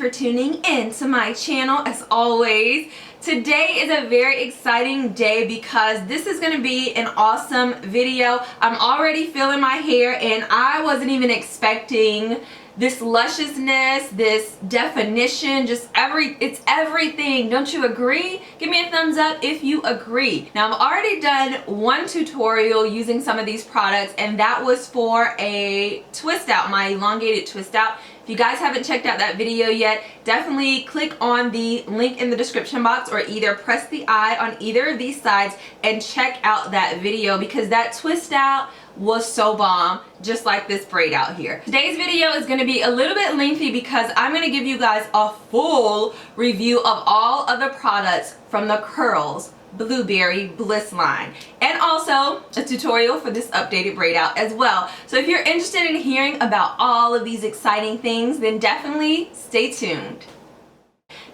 for tuning in to my channel as always. Today is a very exciting day because this is going to be an awesome video. I'm already feeling my hair and I wasn't even expecting this lusciousness, this definition, it's everything. Don't you agree? Give me a thumbs up if you agree. Now I've already done one tutorial using some of these products and that was for a twist out, my elongated twist out. If you guys haven't checked out that video yet, definitely click on the link in the description box or either press the I on either of these sides and check out that video because that twist out was so bomb, just like this braid out here. Today's video is going to be a little bit lengthy because I'm going to give you guys a full review of all of the products from the Curls Blueberry Bliss line and also a tutorial for this updated braid out as well. So if you're interested in hearing about all of these exciting things, then definitely stay tuned.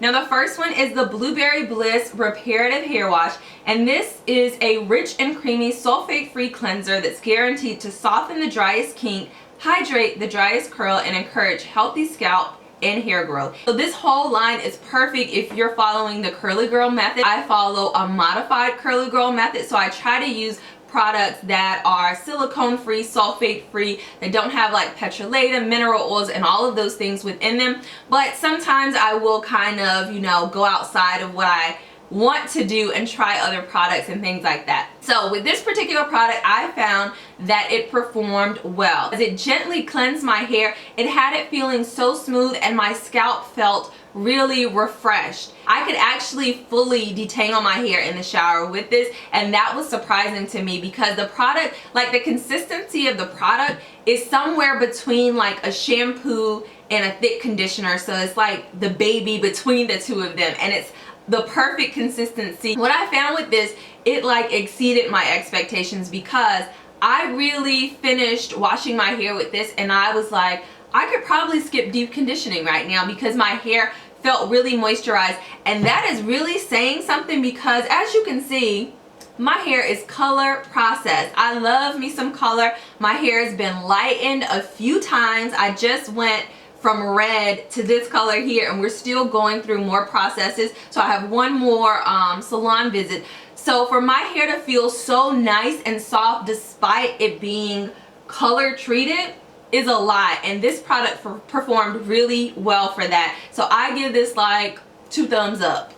Now the first one is the Blueberry Bliss Reparative Hair Wash, and this is a rich and creamy sulfate-free cleanser that's guaranteed to soften the driest kink, hydrate the driest curl, and encourage healthy scalp and hair growth. So this whole line is perfect if you're following the curly girl method. I follow a modified curly girl method, so I try to use products that are silicone free, sulfate free, that don't have like petrolatum, mineral oils, and all of those things within them. But sometimes I will kind of, you know, go outside of what I want to do and try other products and things like that. So with this particular product, I found that it performed well. As it gently cleansed my hair, it had it feeling so smooth and my scalp felt really refreshed. I could actually fully detangle my hair in the shower with this, and that was surprising to me because the product, like the consistency of the product is somewhere between like a shampoo and a thick conditioner. So it's like the baby between the two of them, and it's the perfect consistency. What I found with this, it like exceeded my expectations because I really finished washing my hair with this and I was like, I could probably skip deep conditioning right now because my hair felt really moisturized, and that is really saying something because as you can see, my hair is color processed. I love me some color. My hair has been lightened a few times. I just went from red to this color here and we're still going through more processes, so I have one more salon visit. So for my hair to feel so nice and soft despite it being color treated is a lot, and this product performed really well for that. So I give this like 2 thumbs up.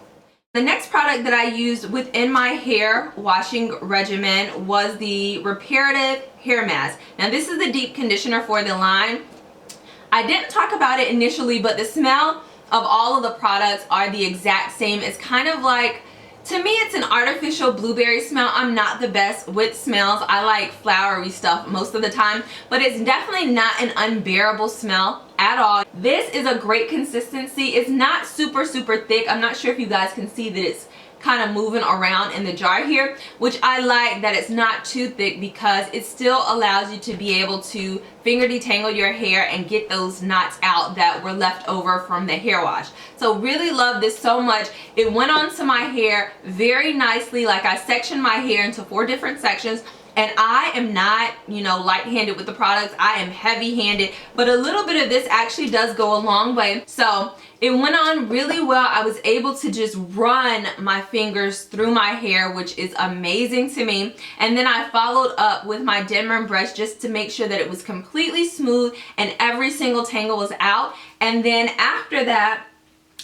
The next product that I used within my hair washing regimen was the Reparative Hair Mask. Now this is the deep conditioner for the line. I didn't talk about it initially, but the smell of all of the products are the exact same. It's kind of like, to me, it's an artificial blueberry smell. I'm not the best with smells. I like flowery stuff most of the time, but it's definitely not an unbearable smell at all. This is a great consistency. It's not super thick. I'm not sure if you guys can see that it's kind of moving around in the jar here, which I like that it's not too thick because it still allows you to be able to finger detangle your hair and get those knots out that were left over from the hair wash. So really love this so much. It went onto my hair very nicely. Like I sectioned my hair into 4 different sections, and I am not, you know, light-handed with the products. I am heavy-handed, but a little bit of this actually does go a long way. So it went on really well. I was able to just run my fingers through my hair, which is amazing to me. And then I followed up with my Denman brush just to make sure that it was completely smooth and every single tangle was out. And then after that,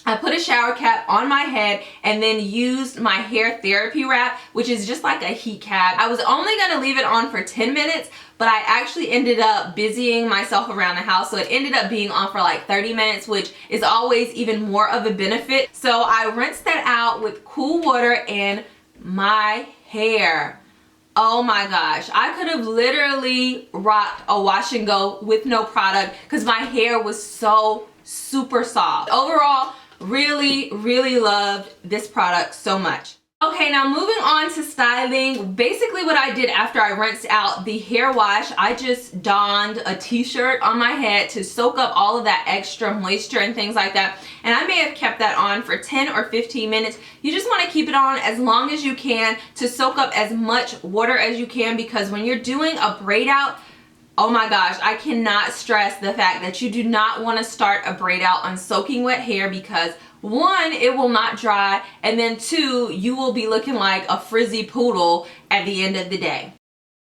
I put a shower cap on my head and then used my hair therapy wrap, which is just like a heat cap. I was only going to leave it on for 10 minutes, but I actually ended up busying myself around the house, so it ended up being on for like 30 minutes, which is always even more of a benefit. So I rinsed that out with cool water and my hair, oh my gosh, I could have literally rocked a wash and go with no product because my hair was so super soft. Overall, really loved this product so much. Okay, now moving on to styling. Basically what I did after I rinsed out the hair wash, I just donned a t-shirt on my head to soak up all of that extra moisture and things like that. And I may have kept that on for 10 or 15 minutes. You just want to keep it on as long as you can to soak up as much water as you can, because when you're doing a braid out, Oh my gosh, I cannot stress the fact that you do not want to start a braid out on soaking wet hair because one, it will not dry, and then two, you will be looking like a frizzy poodle at the end of the day.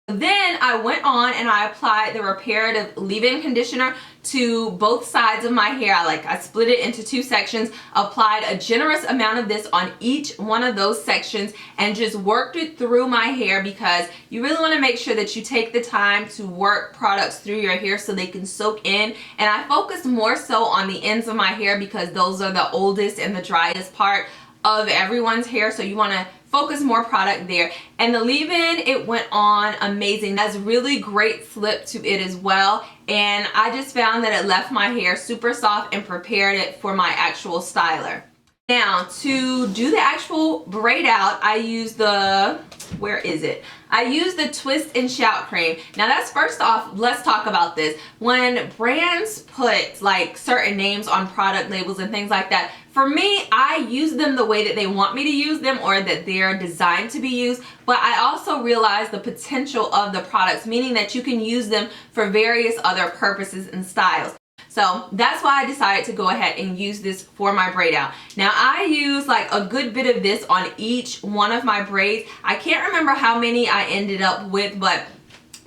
Then I went on and I applied the Reparative leave-in conditioner to both sides of my hair. I split it into two sections, applied a generous amount of this on each one of those sections, and just worked it through my hair because you really want to make sure that you take the time to work products through your hair so they can soak in. And I focused more so on the ends of my hair because those are the oldest and the driest part of everyone's hair, so you want to focus more product there. And the leave-in, it went on amazing. That's really great flip to it as well, and I just found that it left my hair super soft and prepared it for my actual styler. Now to do the actual braid out, I use the, where is it? I use the Twist and Shout cream. Now that's, first off, let's talk about this. When brands put like certain names on product labels and things like that, for me, I use them the way that they want me to use them or that they're designed to be used, but I also realize the potential of the products, meaning that you can use them for various other purposes and styles. So that's why I decided to go ahead and use this for my braid out. Now I use like a good bit of this on each one of my braids. I can't remember how many I ended up with, but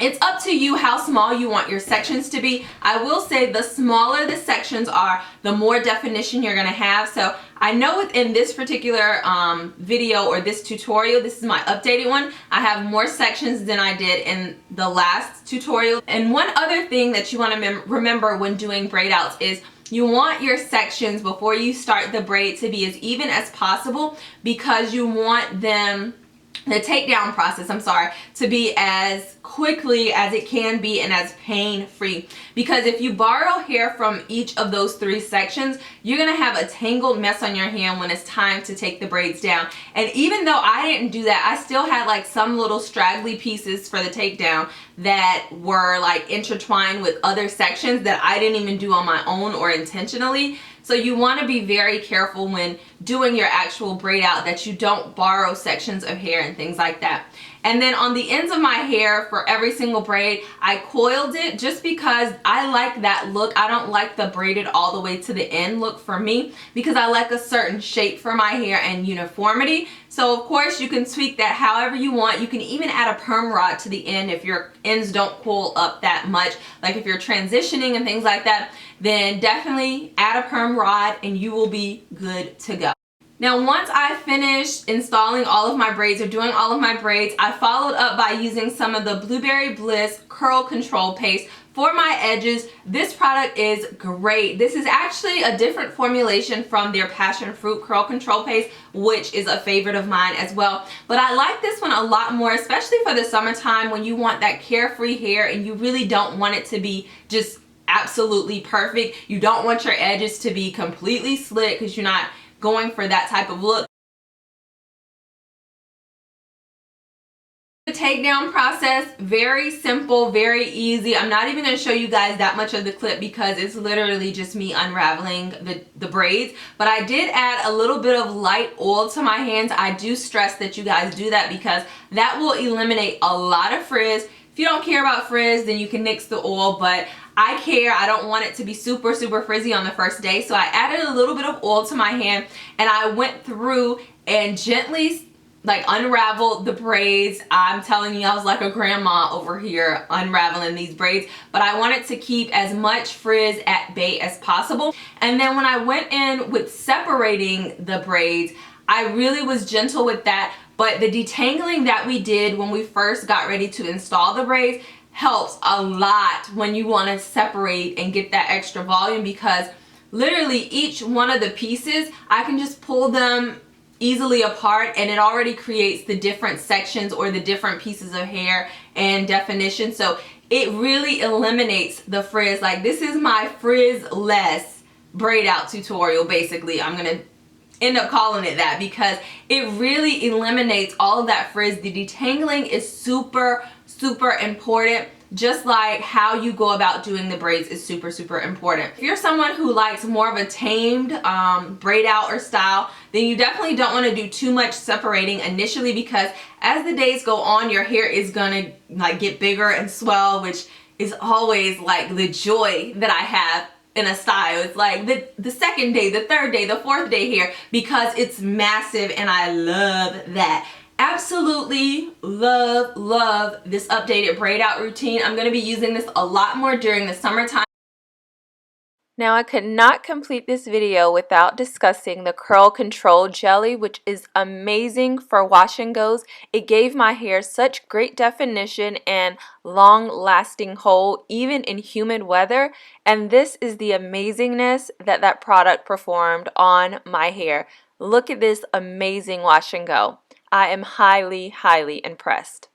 it's up to you how small you want your sections to be. I will say the smaller the sections are, the more definition you're going to have. So I know within this particular video or this tutorial, this is my updated one, I have more sections than I did in the last tutorial. And one other thing that you want to remember when doing braid outs is you want your sections before you start the braid to be as even as possible, because you want them, the takedown process, to be as quickly as it can be and as pain-free. Because if you borrow hair from each of those three sections, you're gonna have a tangled mess on your hand when it's time to take the braids down. And even though I didn't do that, I still had like some little straggly pieces for the takedown that were like intertwined with other sections that I didn't even do on my own or intentionally. So you want to be very careful when doing your actual braid out that you don't borrow sections of hair and things like that. And then on the ends of my hair for every single braid, I coiled it just because I like that look. I don't like the braided all the way to the end look for me because I like a certain shape for my hair and uniformity. So of course you can tweak that however you want. You can even add a perm rod to the end if your ends don't coil up that much. Like if you're transitioning and things like that, then definitely add a perm rod and you will be good to go. Now once I finished installing all of my braids or doing all of my braids, I followed up by using some of the Blueberry Bliss Curl Control Paste for my edges. This product is great. This is actually a different formulation from their Passion Fruit Curl Control Paste, which is a favorite of mine as well. But I like this one a lot more, especially for the summertime when you want that carefree hair and you really don't want it to be just absolutely perfect. You don't want your edges to be completely slick because you're not going for that type of look. The takedown process, very simple, very easy. I'm not even going to show you guys that much of the clip because it's literally just me unraveling the braids. But I did add a little bit of light oil to my hands. I do stress that you guys do that because that will eliminate a lot of frizz. If you don't care about frizz, then you can nix the oil, but I care. I don't want it to be super frizzy on the first day. So I added a little bit of oil to my hand and I went through and gently like unraveled the braids. I'm telling you, I was like a grandma over here unraveling these braids, but I wanted to keep as much frizz at bay as possible. And then when I went in with separating the braids, I really was gentle with that, but the detangling that we did when we first got ready to install the braids helps a lot when you want to separate and get that extra volume, because literally each one of the pieces, I can just pull them easily apart and it already creates the different sections or the different pieces of hair and definition. So it really eliminates the frizz. Like this is my frizz-less braid out tutorial basically. I'm gonna end up calling it that because it really eliminates all of that frizz. The detangling is super important, just like how you go about doing the braids is super important. If you're someone who likes more of a tamed braid out or style, then you definitely don't want to do too much separating initially, because as the days go on your hair is gonna like get bigger and swell, which is always like the joy that I have in a style. It's like the second day, the third day, the fourth day here, because it's massive and I love that. Absolutely love this updated braid out routine. I'm going to be using this a lot more during the summertime. Now, I could not complete this video without discussing the Curl Control Jelly, which is amazing for wash and goes. It gave my hair such great definition and long-lasting hold, even in humid weather. And this is the amazingness that product performed on my hair. Look at this amazing wash and go. I am highly impressed.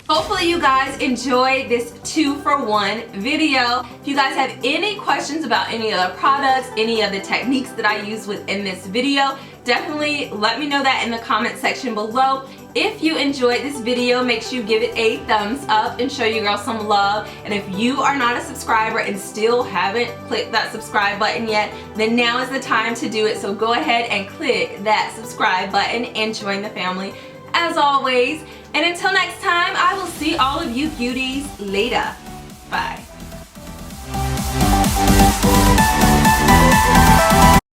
Hopefully you guys enjoyed this 2-for-1 video. If you guys have any questions about any of the products, any of the techniques that I use within this video, definitely let me know that in the comment section below. If you enjoyed this video, make sure you give it a thumbs up and show your girl some love. And if you are not a subscriber and still haven't clicked that subscribe button yet, then now is the time to do it. So go ahead and click that subscribe button and join the family as always. And until next time, I will see all of you beauties later. Bye.